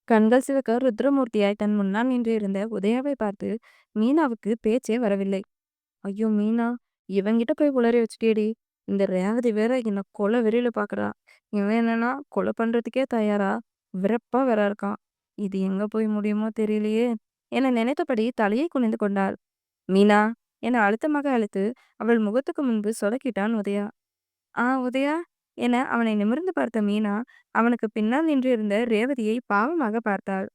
கண்கள் சிவக்க ருத்ரமூர்த்தியாய் தன் முன்னால் நின்று இருந்த உதயாவை பார்த்து மீனாவுக்கு பேச்சே வரவில்லை. ஐயோ மீனா, இவன்கிட்ட போய் உளறி வச்சுட்டேடி. இந்த ரேவதி வேற என்ன கொலை வெறியில பாக்குறா. இவன் என்னன்னா கொலை பண்றதுக்கே தயாரா விறப்பா வேற இருக்கான். இது எங்க போய் முடியுமோ தெரியலையே என நினைத்தபடி தலையை குனிந்து கொண்டாள். மீனா என அழுத்தமாக அழைத்து அவள் முகத்துக்கு முன்பு சொலக்கிட்டான் உதயா. உதயா என அவனை நிமிர்ந்து பார்த்த மீனா அவனுக்கு பின்னால் நின்று இருந்த ரேவதியை பாவமாக பார்த்தாள்.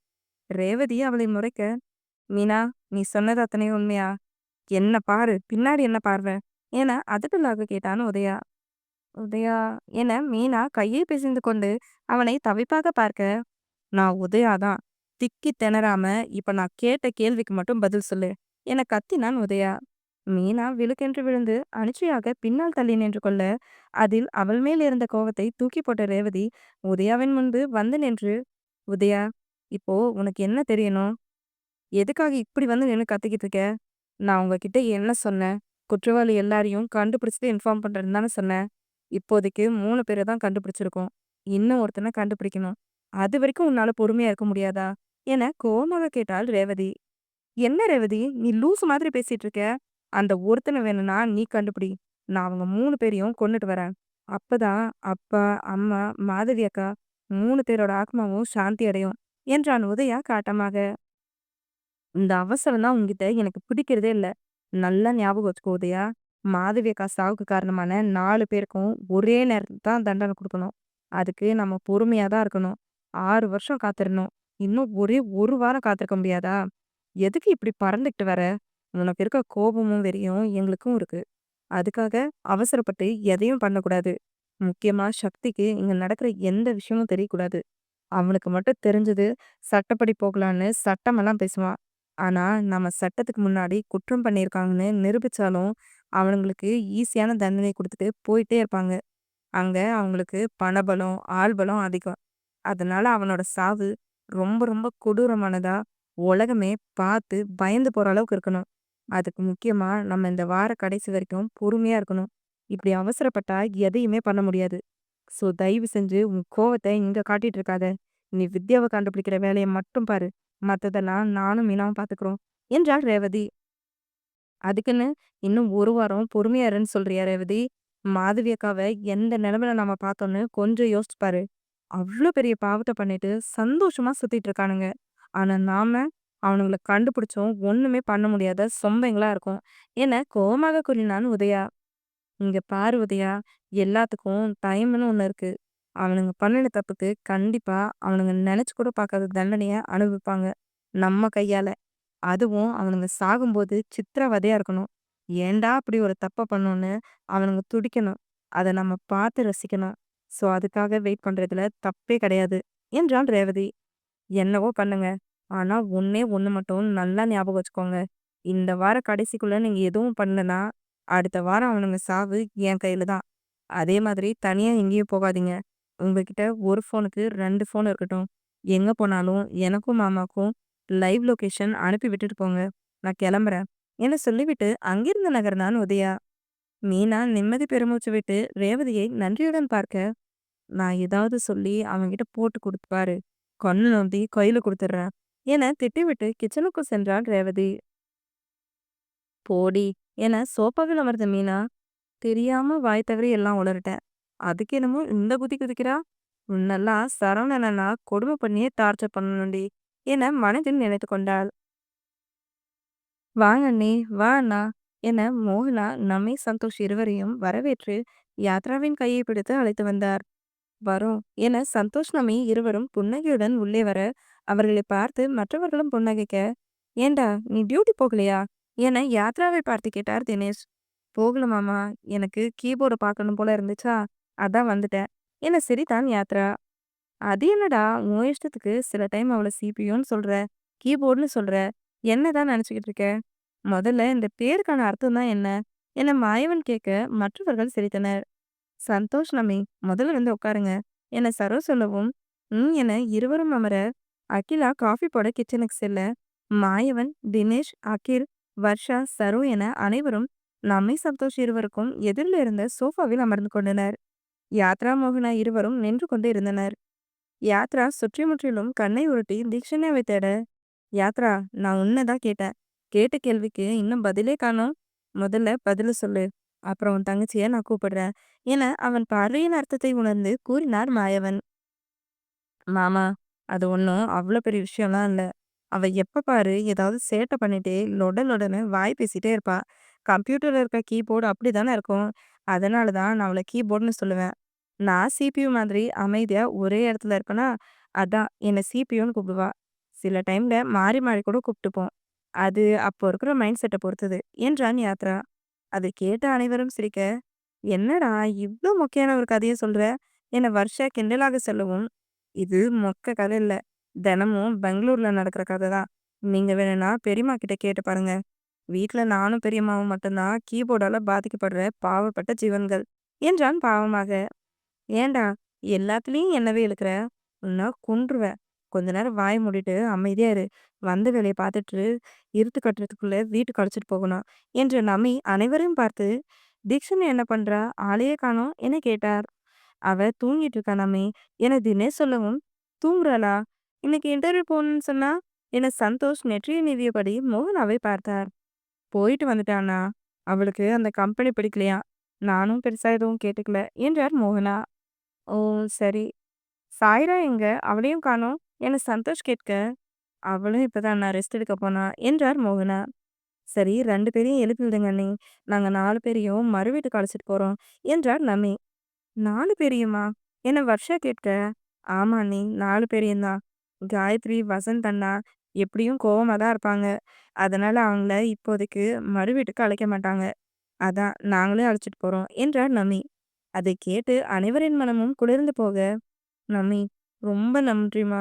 ரேவதி அவளை முறைக்க, மீனா, நீ சொன்னது அத்தனை உண்மையா? என்ன பாரு, பின்னாடி என்ன பார்வை என அதட்டலாக கேட்டான் உதயா. உதயா என மீனா கையை பிசைந்து கொண்டு அவனை தவிப்பாக பார்க்க, நான் உதயாதான். திக்கி திணறாம இப்ப நான் கேட்ட கேள்விக்கு மட்டும் பதில் சொல்லு என கத்தினான் உதயா. மீனா விழுக்கென்று விழுந்து அனிச்சையாக பின்னால் தள்ளி நின்று கொள்ள, அதில் அவள் மேல் இருந்த கோவத்தை தூக்கி போட்ட ரேவதி உதயாவின் முன்பு வந்து நின்று, உதயா, இப்போ உனக்கு என்ன தெரியணும்? எதுக்காக இப்படி வந்து நின்னு கத்திக்கிட்டு இருக்க? நான் உங்ககிட்ட என்ன சொன்னேன்? குற்றவாளி எல்லாரையும் கண்டுபிடிச்சுட்டு இன்ஃபார்ம் பண்றேன்னு தானே சொன்னேன். இப்போதைக்கு 3 பேர தான் கண்டுபிடிச்சிருக்கோம். இன்னும் ஒருத்தன கண்டுபிடிக்கணும். அதுவரைக்கும் உன்னால பொறுமையா இருக்க முடியாதா? என கோவமாக கேட்டாள் ரேவதி. என்ன ரேவதி, நீ லூசு மாதிரி பேசிட்டு இருக்க? அந்த ஒருத்தன வேணும்னா நீ கண்டுபிடி. நான் அவங்க 3 பேரையும் கொன்னுட்டு வரேன். அப்பதான் அப்பா, அம்மா, மாதவி அக்கா 3 பேரோட ஆத்மாவும் சாந்தி அடையும் என்றான் உதயா காட்டமாக. இந்த அவசரம் தான் உன்கிட்ட எனக்கு பிடிக்கிறதே இல்ல. நல்லா ஞாபகம் வச்சுக்கோ உதயா. மாதவி அக்கா சாவுக்கு காரணமான 4 பேருக்கும் ஒரே நேரத்துல தான் தண்டனை குடுக்கணும். அதுக்கு நம்ம பொறுமையா தான் இருக்கணும். 6 வருஷம் காத்திரணும். இன்னும் ஒரே 1 வாரம் காத்திருக்க முடியாதா? எதுக்கு இப்படி பறந்துகிட்டு வர? உனக்கு இருக்க கோபமும், வெறியும் எங்களுக்கும் இருக்கு. அதுக்காக அவசரப்பட்டு எதையும் பண்ணக்கூடாது. முக்கியமா சக்திக்கு இங்க நடக்கிற எந்த விஷயமும் தெரியக்கூடாது. அவனுக்கு மட்டும் தெரிஞ்சது சட்டப்படி போகலான்னு சட்டமெல்லாம் பேசுவான். ஆனா, நம்ம சட்டத்துக்கு முன்னாடி குற்றம் பண்ணியிருக்காங்கன்னு நிரூபிச்சாலும், அவனுங்களுக்கு ஈஸியான தண்டனை குடுத்துட்டு போயிட்டே இருப்பாங்க. அங்க அவங்களுக்கு பணபலம், ஆள்பலம் அதிகம். அதனால அவனோட சாவு ரொம்ப ரொம்ப கொடூரமானதா உலகமே பார்த்து பயந்து போற அளவுக்கு இருக்கணும். அதுக்கு முக்கியமா நம்ம இந்த வார கடைசி வரைக்கும் பொறுமையா இருக்கணும். இப்படி அவசரப்பட்டா எதையுமே பண்ண முடியாது. தயவு செஞ்சு உன் கோவத்த இங்க காட்டிட்டு இருக்காத. நீ வித்யாவ கண்டுபிடிக்கிற வேலைய மட்டும் பாரு. மத்ததெல்லாம் நானும் மீனாவும் பார்த்துக்கிறோம் என்றாள் ரேவதி. அதுக்குன்னு இன்னும் 1 வாரம் பொறுமையா இருன்னு சொல்றியா ரேவதி? மாதவி அக்காவ எந்த நிலைமையில நம்ம பார்த்தோன்னு கொஞ்சம் யோசிச்சு பாரு. அவ்ளோ பெரிய பாவத்த பண்ணிட்டு சந்தோஷமா சுத்திட்டு இருக்கானுங்க. ஆனா நாம அவனுங்கள கண்டுபிடிச்சும் ஒண்ணுமே பண்ண முடியாத சொம்பைங்களா இருக்கோம் என கோவமாக கூறினான் உதயா. இங்க பாரு உதயா, எல்லாத்துக்கும் டைம்னு ஒண்ணு இருக்கு. அவனுங்க பண்ணுன தப்புக்கு கண்டிப்பா அவனுங்க நெனச்சு கூட பார்க்காத தண்டனைய அனுபவிப்பாங்க. நம்ம கையால. அதுவும் அவனுங்க சாகும்போது சித்திரவதையா இருக்கணும். ஏன்டா அப்படி ஒரு தப்ப பண்ணோம்னு அவனுங்க துடிக்கணும். அத நம்ம பார்த்து ரசிக்கணும். அதுக்காக வெயிட் பண்றதுல தப்பே கிடையாது என்றாள் ரேவதி. என்னவோ பண்ணுங்க. ஆனா ஒண்ணே ஒண்ணு மட்டும் நல்லா ஞாபகம் வச்சுக்கோங்க. இந்த வார கடைசிக்குள்ள நீங்க எதுவும் பண்ணலனா, அடுத்த வாரம் அவனுங்க சாவு என் கையில தான். அதே மாதிரி தனியா எங்கேயும் போகாதீங்க. உங்ககிட்ட ஒரு ஃபோனுக்கு 2 ஃபோன் இருக்கட்டும். எங்க போனாலும் எனக்கும் மாமாக்கும் லைவ் லொகேஷன் அனுப்பி விட்டுட்டு போங்க. நான் கிளம்புறேன் என சொல்லிவிட்டு அங்கிருந்து நகர்ந்தான் உதயா. மீனா நிம்மதி பெருமூச்சு விட்டு ரேவதியை நன்றியுடன் பார்க்க, நான் ஏதாவது சொல்லி அவன்கிட்ட போட்டு குடுத்து பாரு. கண்ணு நோண்டி கையில குடுத்துடுறேன் என திட்டிவிட்டு கிச்சனுக்குள் சென்றாள் ரேவதி. போடி என சோபாவில் அமர்ந்த மீனா, தெரியாம வாய் தவறி எல்லாம் உளறிட்டேன். அதுக்கு என்னமோ இந்த குதி குதிக்கிறா. உன்னெல்லாம் சரவணனா கொடுமை பண்ணியே டார்ச்சர் பண்ணணும்டி என மனதில் நினைத்து கொண்டாள். வாங்க அண்ணி, வா அண்ணா என மோகனா நம்மை சந்தோஷ் இருவரையும் வரவேற்று யாத்ராவின் கையை பிடித்து அழைத்து வந்தார். வரோம் என சந்தோஷ் நம்மை இருவரும் புன்னகையுடன் உள்ளே வர அவர்களை பார்த்து மற்றவர்களும் புன்னகைக்க, ஏண்டா நீ டியூட்டி போகலையா என யாத்ராவை பார்த்து கேட்டார் தினேஷ். போகல மாமா, எனக்கு கீபோர்டு பார்க்கணும் போல இருந்துச்சா, அதான் வந்துட்டேன் என சிரித்தான் யாத்ரா. அது என்னடா உன் இஷ்டத்துக்கு சில டைம் அவளை சிபியூன்னு சொல்ற, கீபோர்டுன்னு சொல்ற, என்னதான் நினைச்சுக்கிட்டு இருக்க? முதல்ல இந்த பேருக்கான அர்த்தம் தான் என்ன என மாயவன் கேட்க மற்றவர்கள் சிரித்தனர். சந்தோஷ் நம்மை முதல்ல வந்து உட்காருங்க என சரோ சொல்லவும் என இருவரும் அமர அகிலா காஃபி போட கிச்சனுக்கு செல்ல மாயவன், தினேஷ், அகில், வர்ஷா, சரோ என அனைவரும் நம்மை சந்தோஷ் இருவருக்கும் எதிரில் இருந்த சோஃபாவில் அமர்ந்து கொண்டனர். யாத்ரா மோகனா இருவரும் நின்று கொண்டு இருந்தனர். யாத்ரா சுற்றிமுற்றிலும் கண்ணை உருட்டி தீக்ஷண்யாவை தேட, யாத்ரா, நான் உன்னதான் கேட்டேன். கேட்ட கேள்விக்கு இன்னும் பதிலே காணோம். முதல்ல பதில சொல்லு. அப்புறம் உன் தங்கச்சிய நான் கூப்பிடுறேன் என அவன் பார்வையின் அர்த்தத்தை உணர்ந்து கூறினார் மாயவன். மாமா, அது ஒன்றும் அவ்வளோ பெரிய விஷயம்லாம் இல்ல. அவ எப்ப பாரு ஏதாவது சேட்டை பண்ணிட்டே லொட லொடன்னு வாய் பேசிட்டே இருப்பா. கம்ப்யூட்டர்ல இருக்க கீபோர்டு அப்படிதானே இருக்கும். அதனால தான் நான் அவள கீபோர்டுன்னு சொல்லுவேன். நான் சிபியு மாதிரி அமைதியா ஒரே இடத்துல இருப்பேனா, அதான் என்ன சிபியுன்னு கூப்பிடுவா. சில டைம்ல மாறி மாறி கூட கூப்பிட்டுப்போம். அது அப்போ இருக்கிற மைண்ட் செட்ட பொறுத்தது என்றான் யாத்ரா. அதை கேட்ட அனைவரும் சிரிக்க, என்னடா இவ்ளோ மொக்கையான ஒரு கதைய சொல்ற? என வர்ஷா கிண்டலாக சொல்லவும், இது மொக்க கதை இல்ல. தினமும் பெங்களூர்ல நடக்கிற கதை தான். நீங்க வேணும்னா பெரியம்மா கிட்ட கேட்டு பாருங்க. வீட்ல நானும் பெரியம்மாவும் மட்டும்தான் கீபோர்டால பாதிக்கப்படுற பாவப்பட்ட ஜீவன்கள் என்றான் பாவமாக. ஏன்டா எல்லாத்துலயும் என்னவே இழுக்கிற? உன்னை கொன்றுவேன். கொஞ்ச நேரம் வாய மூடிட்டு அமைதியா இரு. வந்த வேலையை பார்த்துட்டு இருட்டு கட்டுறதுக்குள்ள வீட்டுக்கு அழைச்சிட்டு போகணும் என்று நம்பி அனைவரையும் பார்த்து, தீக்ஷன் என்ன பண்றா? ஆளையே காணோம் என கேட்டார். அவ தூங்கிட்டு இருக்கா நம்பி என தினேஷ் சொல்லவும், தூங்குறாளா? இன்னைக்கு இன்டர்வியூ போகணும்னு சொன்னா என சந்தோஷ் நெற்றியை நீவியபடி மோகனாவை பார்த்தார். போயிட்டு வந்துட்டானா? அவளுக்கு அந்த கம்பெனி பிடிக்கலையா? நானும் பெருசா எதுவும் கேட்டுக்கல என்றார் மோகனா. ஓ! சரி. சாய்ரா எங்க? அவளையும் காணோம் என சந்தோஷ் கேட்க, அவளும் இப்பதான் நான் ரெஸ்ட் எடுக்க போனா என்றார் மோகனா. சரி 2 பேரையும் எழுப்பி விடுங்க அண்ணி. நாங்க 4 பேரையும் மறு வீட்டுக்கு அழைச்சிட்டு போறோம் என்றார் நமி. 4 பேரையுமா? என வர்ஷா கேட்க, ஆமா அண்ணி 4 பேரையும் தான். காயத்ரி, வசந்த் அண்ணா எப்படியும் கோவமா தான் இருப்பாங்க. அதனால அவங்கள இப்போதைக்கு மறு வீட்டுக்கு அழைக்க மாட்டாங்க. அதான் நாங்களே அழைச்சிட்டு போறோம் என்றார் நமி. அதை கேட்டு அனைவரின் மனமும் குளிர்ந்து போக, நமி, ரொம்ப நன்றிம்மா.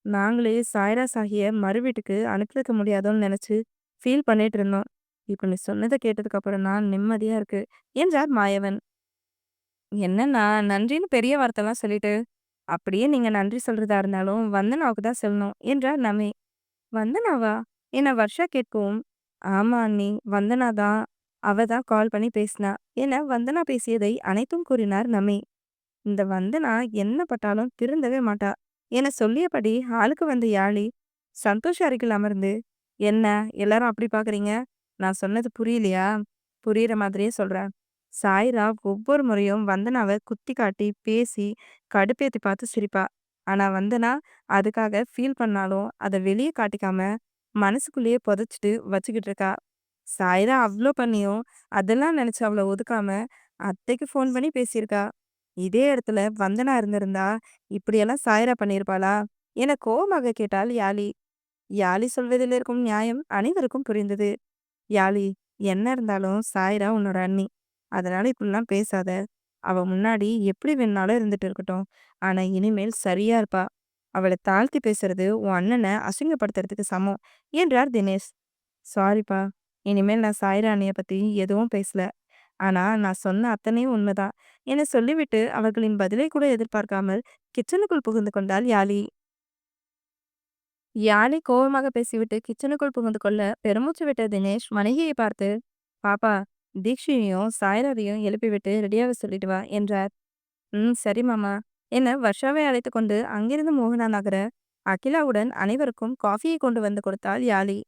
நாங்களே சாய்ரா சாகிய மறு வீட்டுக்கு அனுப்பி வைக்க முடியாதோன்னு நினைச்சு ஃபீல் பண்ணிட்டு இருந்தோம். இப்ப நீ சொன்னதை கேட்டதுக்கு அப்புறம் தான் நிம்மதியா இருக்கு என்றார் மாயவன். என்னன்னா நன்றின்னு பெரிய வார்த்தைலாம் சொல்லிட்டு, அப்படியே நீங்க நன்றி சொல்றதா இருந்தாலும் வந்தனாவுக்கு தான் சொல்லணும் என்றார் நமி. வந்தனாவா? என வர்ஷா கேட்கவும், ஆமா அண்ணி, வந்தனா தான். அவ தான் கால் பண்ணி பேசினா என வந்தனா பேசியதை அனைத்தும் கூறினார் நமி. இந்த வந்தனா என்ன பட்டாலும் திருந்தவே மாட்டா என சொல்லியபடி ஹாலுக்கு வந்த யாழி சந்தோஷ் அருகில் அமர்ந்து, என்ன எல்லாரும் அப்படி பாக்குறீங்க? நான் சொன்னது புரியலையா? புரியுற மாதிரியே சொல்றேன். சாய்ரா ஒவ்வொரு முறையும் வந்தனாவை குத்தி காட்டி பேசி கடுப்பேத்தி பார்த்து சிரிப்பா. ஆனா வந்தனா அதுக்காக ஃபீல் பண்ணாலும் அதை வெளியே காட்டிக்காம மனசுக்குள்ளேயே புதைச்சிட்டு வச்சுக்கிட்டு இருக்கா. சாய்ரா அவ்ளோ பண்ணியும் அதெல்லாம் நினைச்சு அவளை ஒதுக்காம அத்தைக்கு ஃபோன் பண்ணி பேசியிருக்கா. இதே இடத்துல வந்தனா இருந்திருந்தா இப்படியெல்லாம் சாய்ரா பண்ணியிருப்பாளா என கோவமாக கேட்டாள் யாழி. யாழி சொல்வதில் இருக்கும் நியாயம் அனைவருக்கும் புரிந்தது. யாழி, என்ன இருந்தாலும் சாய்ரா உன்னோட அண்ணி. அதனால இப்படிலாம் பேசாத. அவ முன்னாடி எப்படி வேணாலும் இருந்துட்டு இருக்கட்டும். ஆனா இனிமேல் சரியா இருப்பா. அவளை தாழ்த்தி பேசுறது உன் அண்ணனை அசிங்கப்படுத்துறதுக்கு சமம் என்றார் தினேஷ். சாரிப்பா. இனிமேல் நான் சாய்ரா அண்ணிய பத்தி எதுவும் பேசல. ஆனா நான் சொன்ன அத்தனையும் உண்மைதான் என சொல்லிவிட்டு அவர்களின் பதிலை கூட எதிர்பார்க்காமல் கிச்சனுக்குள் புகுந்து கொண்டாள் யாழி. யாழி கோவமாக பேசிவிட்டு கிச்சனுக்குள் புகுந்து கொள்ள பெருமூச்சு விட்ட தினேஷ் மனைவியை பார்த்து, பாப்பா, தீக்ஷியையும் சாய்ராவையும் எழுப்பிவிட்டு ரெடியாக சொல்லிட்டு வா என்றார். ம், சரி மாமா என வர்ஷாவை அழைத்து கொண்டு அங்கிருந்து மோகனா நகர அகிலாவுடன் அனைவருக்கும் காஃபியை கொண்டு வந்து கொடுத்தாள் யாழி.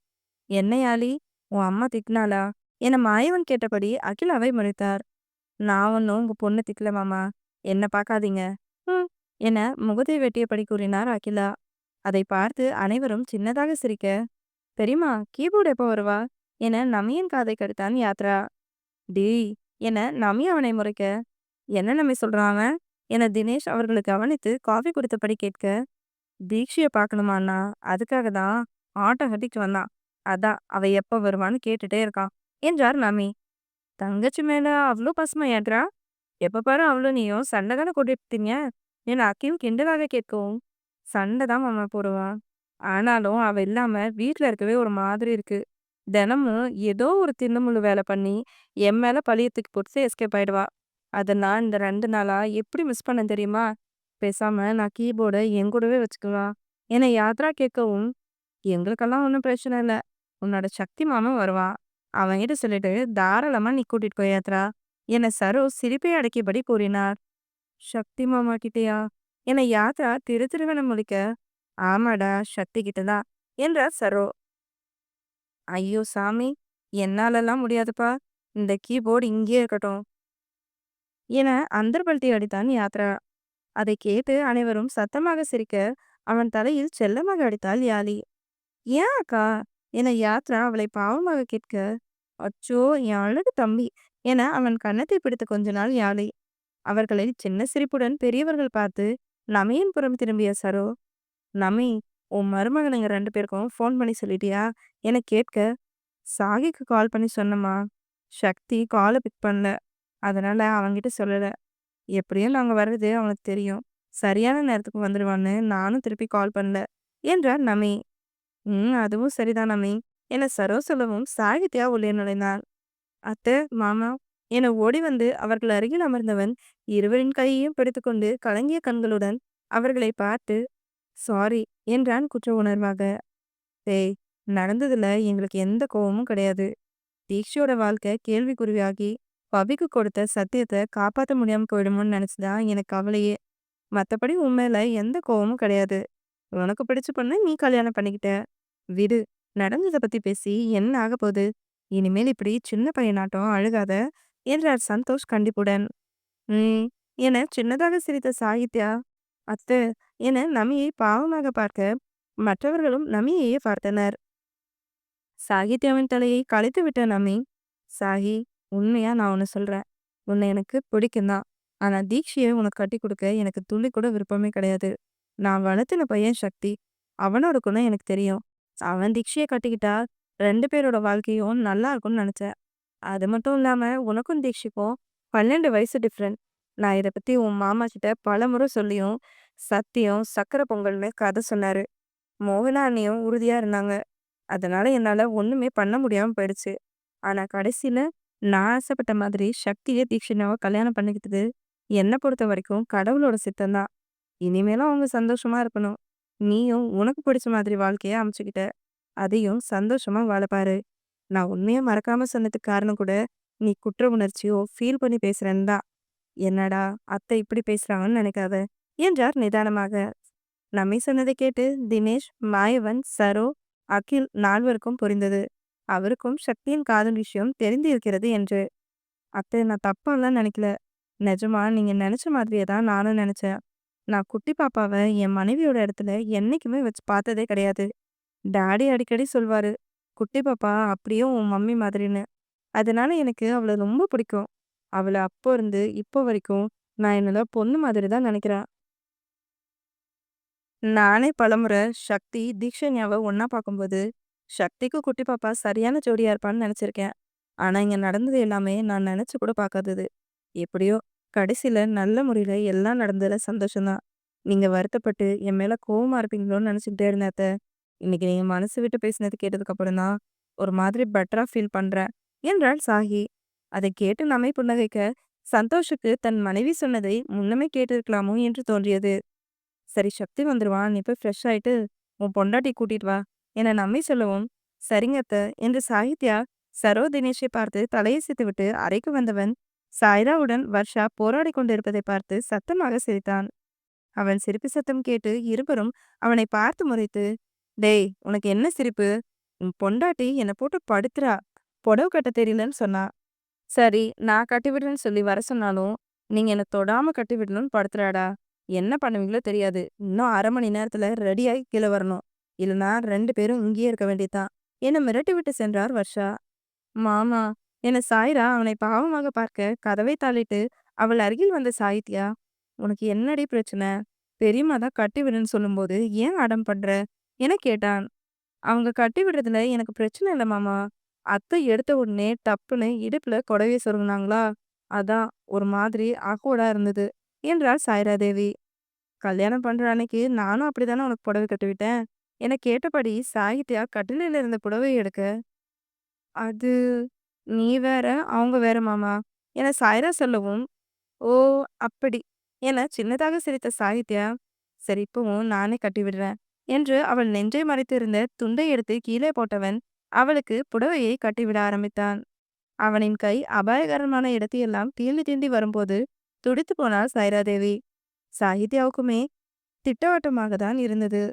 என்ன யாழி, உன் அம்மா திட்டினாளா என மாயவன் கேட்டபடி அகிலாவை முறைத்தார். நான் ஒன்றும் உங்க பொண்ணு திட்டல மாமா. என்ன பார்க்காதீங்க. ம் என முகத்தை வெட்டியபடி கூறினார் அகிலா. அதை பார்த்து அனைவரும் சின்னதாக சிரிக்க, பெரியம்மா கீபோர்டு எப்போ வருவா என நமியின் காதை கடுத்தான் யாத்ரா. டேய் என நமி அவனை முறைக்க, என்ன நம்பி சொல்றான் அவன் என தினேஷ் அவர்களை கவனித்து காஃபி குடித்தபடி கேட்க, தீக்ஷிய பார்க்கணுமா அண்ணா? அதுக்காக தான் ஆட்டோ கட்டிட்டு வந்தான். அதான் அவ எப்போ வருவான்னு கேட்டுட்டே இருக்கான் என்றார் நமி. தங்கச்சி மேல அவ்ளோ பாசமா யாத்ரா? எப்ப பாரு அவளும் நீயும் சண்டை தானே போட்டுட்டீங்க என் அக்கியும் கிண்டலாக கேட்கவும், சண்டை தான் மாமா போடுவா. ஆனாலும் அவ இல்லாம வீட்ல இருக்கவே ஒரு மாதிரி இருக்கு. தினமும் ஏதோ ஒரு தில்லுமுள்ளு வேலை பண்ணி என் மேல பழிய தூக்கி போட்டு எஸ்கேப் ஆயிடுவா. அத நான் இந்த 2 நாளா எப்படி மிஸ் பண்ணேன் தெரியுமா? பேசாம நான் கீபோர்ட என் கூடவே வச்சுக்கலாம் என யாத்ரா கேட்கவும், எங்களுக்கெல்லாம் ஒன்றும் பிரச்சனை இல்லை. உன்னோட சக்தி மாமன் வருவான். அவன்கிட்ட சொல்லிட்டு தாராளமா நீ கூட்டிட்டு போய் யாத்ரா என சரோஜ் சிரிப்பை அடக்கியபடி கூறினார். சக்தி மாமா கிட்டயா? என யாத்ரா திரு திருவென முழிக்க, ஆமாடா சக்தி கிட்ட தான் என்றார் சரோ. ஐயோ சாமி, என்னாலலாம் முடியாதுப்பா. இந்த கீபோர்டு இங்கேயே இருக்கட்டும் என அந்தர்பல்டி அடித்தான் யாத்ரா. அதை கேட்டு அனைவரும் சத்தமாக சிரிக்க, அவன் தலையில் செல்லமாக அடித்தாள் யாழி. ஏன் அக்கா என யாத்ரா அவளை பாவமாக கேட்க, அச்சோ என் அழகு தம்பி என அவன் கன்னத்தை பிடித்து கொஞ்ச நாள் யாழை. அவர்களை சின்ன சிரிப்புடன் பெரியவர்கள் பார்த்து நமியின் புறம் திரும்பிய சரோ, நமி, உன் மருமகனுங்க 2 பேருக்கும் ஃபோன் பண்ணி சொல்லிட்டியா என கேட்க, சாகிக்கு கால் பண்ணி சொன்னம்மா. சக்தி காலை பிக் பண்ணல. அதனால அவன்கிட்ட சொல்லல. எப்படியும் நாங்க வர்றது அவனுக்கு தெரியும். சரியான நேரத்துக்கு வந்துடுவான்னு நானும் திருப்பி கால் பண்ணல என்றார் நமி. அதுவும் சரிதான் நமி என சரோ சொல்லவும் சாகித்யா உள்ளே நுழைந்தாள். அத்தை, மாமா என ஓடி வந்து அவர்கள் அருகில் அமர்ந்தவன் இருவரின் கையையும் பிடித்துக்கொண்டு கலங்கிய கண்களுடன் அவர்களை பார்த்து சாரி என்றான் குற்ற உணர்வாக. டேய், நடந்ததுல எங்களுக்கு எந்த கோவமும் கிடையாது. தீக்ஷியோட வாழ்க்கை கேள்விக்குறியாகி பவிக்கு கொடுத்த சத்தியத்தை காப்பாற்ற முடியாம போயிடுமோன்னு நினைச்சுதான் எனக்கு கவலையே. மத்தபடி உன் மேல எந்த கோவமும் கிடையாது. உனக்கு பிடிச்ச பொண்ணு நீ கல்யாணம் பண்ணிக்கிட்ட. விடு. நடந்ததை பத்தி பேசி என்ன ஆக போகுது? இனிமேல் இப்படி சின்ன பையனாட்டம் அழுகாத என்றார் சந்தோஷ் கண்டிப்புடன். ம் என சின்னதாக சிரித்த சாகித்யா, அத்தை என நமியை பாவமாக பார்க்க மற்றவர்களும் நமியையே பார்த்தனர். சாகித்யாவின் தலையை களைத்து விட்ட நமி, சாகி, உண்மையா நான் ஒன்று சொல்றேன். உன்னை எனக்கு பிடிக்கும் தான். ஆனா தீக்ஷியை உனக்கு கட்டி கொடுக்க எனக்கு துளி கூட விருப்பமே கிடையாது. நான் வளர்த்தின பையன் சக்தி. அவனோட குணம் எனக்கு தெரியும். அவன் தீக்ஷியை கட்டிக்கிட்டா 2 பேரோட வாழ்க்கையும் நல்லா இருக்கும்னு நினைச்சேன். அது மட்டும் இல்லாம உனக்கும் தீக்ஷிக்கும் 12 வயசு டிஃப்ரெண்ட். நான் இதை பத்தி உன் மாமா கிட்ட பலமுறை சொல்லியும் சத்தியம் சக்கரை பொங்கல்னு கதை சொன்னாரு. மோகனா அண்ணியும் உறுதியா இருந்தாங்க. அதனால என்னால ஒண்ணுமே பண்ண முடியாம போயிடுச்சு. ஆனா கடைசியில நான் ஆசைப்பட்ட மாதிரி சக்திய தீக்ஷினாவ கல்யாணம் பண்ணிக்கிட்டது என்ன பொறுத்த வரைக்கும் கடவுளோட சித்தம் தான். இனிமேலும் அவங்க சந்தோஷமா இருக்கணும். நீயும் உனக்கு பிடிச்ச மாதிரி வாழ்க்கைய அமைச்சுக்கிட்ட. அதையும் சந்தோஷமா வாழ பாரு. நான் உண்மைய மறக்காம சொன்னதுக்கு காரணம் கூட நீ குற்ற உணர்ச்சியோ ஃபீல் பண்ணி பேசுறேன்னு தான். என்னடா அத்தை இப்படி பேசுறாங்கன்னு நினைக்காத என்றார் நிதானமாக. நம்மை சொன்னதை கேட்டு தினேஷ், மாயவன், சரோ, அகில் 4வருக்கும் புரிந்தது. அவருக்கும் சக்தியின் காதல் விஷயம் தெரிந்திருக்கிறது என்று. அத்தை, நான் தப்பாலாம் நினைக்கல. நிஜமா நீங்க நினைச்ச மாதிரியே தான் நானும் நினைச்சேன். நான் குட்டி பாப்பாவை என் மனைவியோட இடத்துல என்னைக்குமே வச்சு பார்த்ததே கிடையாது. டாடி அடிக்கடி சொல்வாரு, குட்டி பாப்பா அப்படியே உன் மம்மி மாதிரின்னு. அதனால எனக்கு அவளை ரொம்ப பிடிக்கும். அவளை அப்போ இருந்து இப்போ வரைக்கும் நான் என்னோட பொண்ணு மாதிரி தான் நினைக்கிறேன். நானே பலமுறை சக்தி, தீக்ஷன்யாவ ஒண்ணா பார்க்கும்போது, சக்திக்கு குட்டி பாப்பா சரியான ஜோடியா இருப்பான்னு நெனச்சிருக்கேன். ஆனா, இங்க நடந்தது எல்லாமே நான் நெனச்சு கூட பார்க்காதது. எப்படியோ கடைசில நல்ல முறையில எல்லாம் நடந்ததுல சந்தோஷம் தான். நீங்க வருத்தப்பட்டு என் மேல கோவமா இருப்பீங்களோன்னு நெனச்சுக்கிட்டே இருந்தேன் அத்த. இன்னைக்கு நீங்க மனசு விட்டு பேசினது கேட்டதுக்கு அப்புறம் தான், ஒரு மாதிரி பெட்டரா ஃபீல் பண்றேன் என்றாள் சாகி. அதைக் கேட்டு நம்மை புன்னகைக்க, சந்தோஷுக்கு தன் மனைவி சொன்னதை முன்னமே கேட்டிருக்கலாமோ என்று தோன்றியது. சரி சக்தி வந்துருவான். நீ போய் ஃப்ரெஷ் ஆயிட்டு உன் பொண்டாட்டிய கூட்டிட்டு வா என நம்மை சொல்லவும், சரிங்க அத்த என்று சாகித்யா சரோ தினேஷை பார்த்து தலையசைத்து விட்டு அறைக்கு வந்தவன் சாய்ராவுடன் வர்ஷா போராடி கொண்டிருப்பதை பார்த்து சத்தமாக சிரித்தான். அவன் சிரிப்பு சத்தம் கேட்டு இருவரும் அவனை பார்த்து முறைத்து, டேய் உனக்கு என்ன சிரிப்பு? உன் பொண்டாட்டி என்னை போட்டு படுத்துறா. புடவை கட்ட தெரியலன்னு சொன்னா. சரி நான் கட்டி விடுறேன்னு சொல்லி வர சொன்னாலும் நீங்க என்ன தொடாம கட்டி விடணும்னு படுத்துறாடா. என்ன பண்ணுவீங்களோ தெரியாது. இன்னும் 1/2 மணி நேரத்துல ரெடியாகி கீழே வரணும். இல்லனா 2 பேரும் இங்கேயே இருக்க வேண்டியதுதான் என மிரட்டி விட்டு சென்றார் வர்ஷா. மாமா என சாய்ரா அவனை பாவமாக பார்க்க கதவை தாளிட்டு அவள் அருகில் வந்த சாகித்யா, உனக்கு என்னடி பிரச்சனை? பெரியம்மா தான் கட்டி விடுன்னு சொல்லும்போது ஏன் அடம் பண்ற என கேட்டான். அவங்க கட்டி விடுறதுல எனக்கு பிரச்சனை இல்லை மாமா. அத்தை எடுத்த உடனே டப்புன்னு இடுப்புல புடவைய சொருகுனாங்களா, அதான் ஒரு மாதிரி ஆக்வர்டா இருந்தது என்றாள் சாய்ரா தேவி. கல்யாணம் பண்ற அன்னைக்கு நானும் அப்படிதானே உனக்கு புடவை கட்டி விட்டேன் என கேட்டபடி சாகித்யா கட்டிலில் இருந்த புடவையை எடுக்க, அது நீ வேற அவங்க வேற மாமா என சாய்ரா சொல்லவும், ஓ அப்படி என சின்னதாக சிரித்த சாகித்யா, சரி இப்பவும் நானே கட்டி விடுறேன் என்று அவள் நெஞ்சை மறைத்து இருந்த துண்டை எடுத்து கீழே போட்டவன் அவளுக்கு புடவையை கட்டிவிட ஆரம்பித்தான். அவனின் கை அபாயகரமான இடத்தையெல்லாம் தீண்டி தீண்டி வரும்போது துடித்து போனாள் சைராதேவி. சாகித்யாவுக்குமே திட்டவட்டமாக தான் இருந்தது.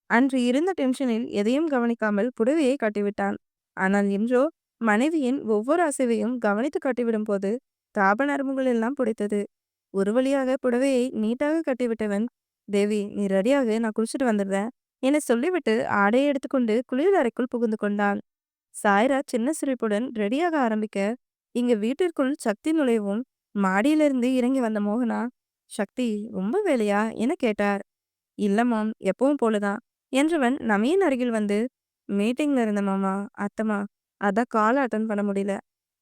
அன்று இருந்த டென்ஷனில் எதையும் கவனிக்காமல் புடவையை கட்டிவிட்டான். ஆனால் இன்றோ மனைவியின் ஒவ்வொரு அசைவையும் கவனித்து கட்டிவிடும் போது தாப நரம்புகள் எல்லாம் புடைத்தது. ஒரு வழியாக புடவையை நீட்டாக கட்டிவிட்டவன், தேவி நீ ரெடியாக, நான் குளிச்சுட்டு வந்துடுறேன் என சொல்லிவிட்டு ஆடையை எடுத்துக்கொண்டு குளியல் அறைக்குள் புகுந்து கொண்டான். சாய்ரா சின்ன சிரிப்புடன் ரெடியாக ஆரம்பிக்க, இங்க வீட்டிற்குள் சக்தி நுழைவும் மாடியிலிருந்து இறங்கி வந்த மோகனா, சக்தி ரொம்ப வேலையா என கேட்டார். இல்ல மாம், எப்பவும் போலதான் என்றவன் நமியின் அருகில் வந்து, மீட்டிங்ல இருந்த மாமா, அத்தம்மா, அதான் கால் அட்டன் பண்ண முடியல.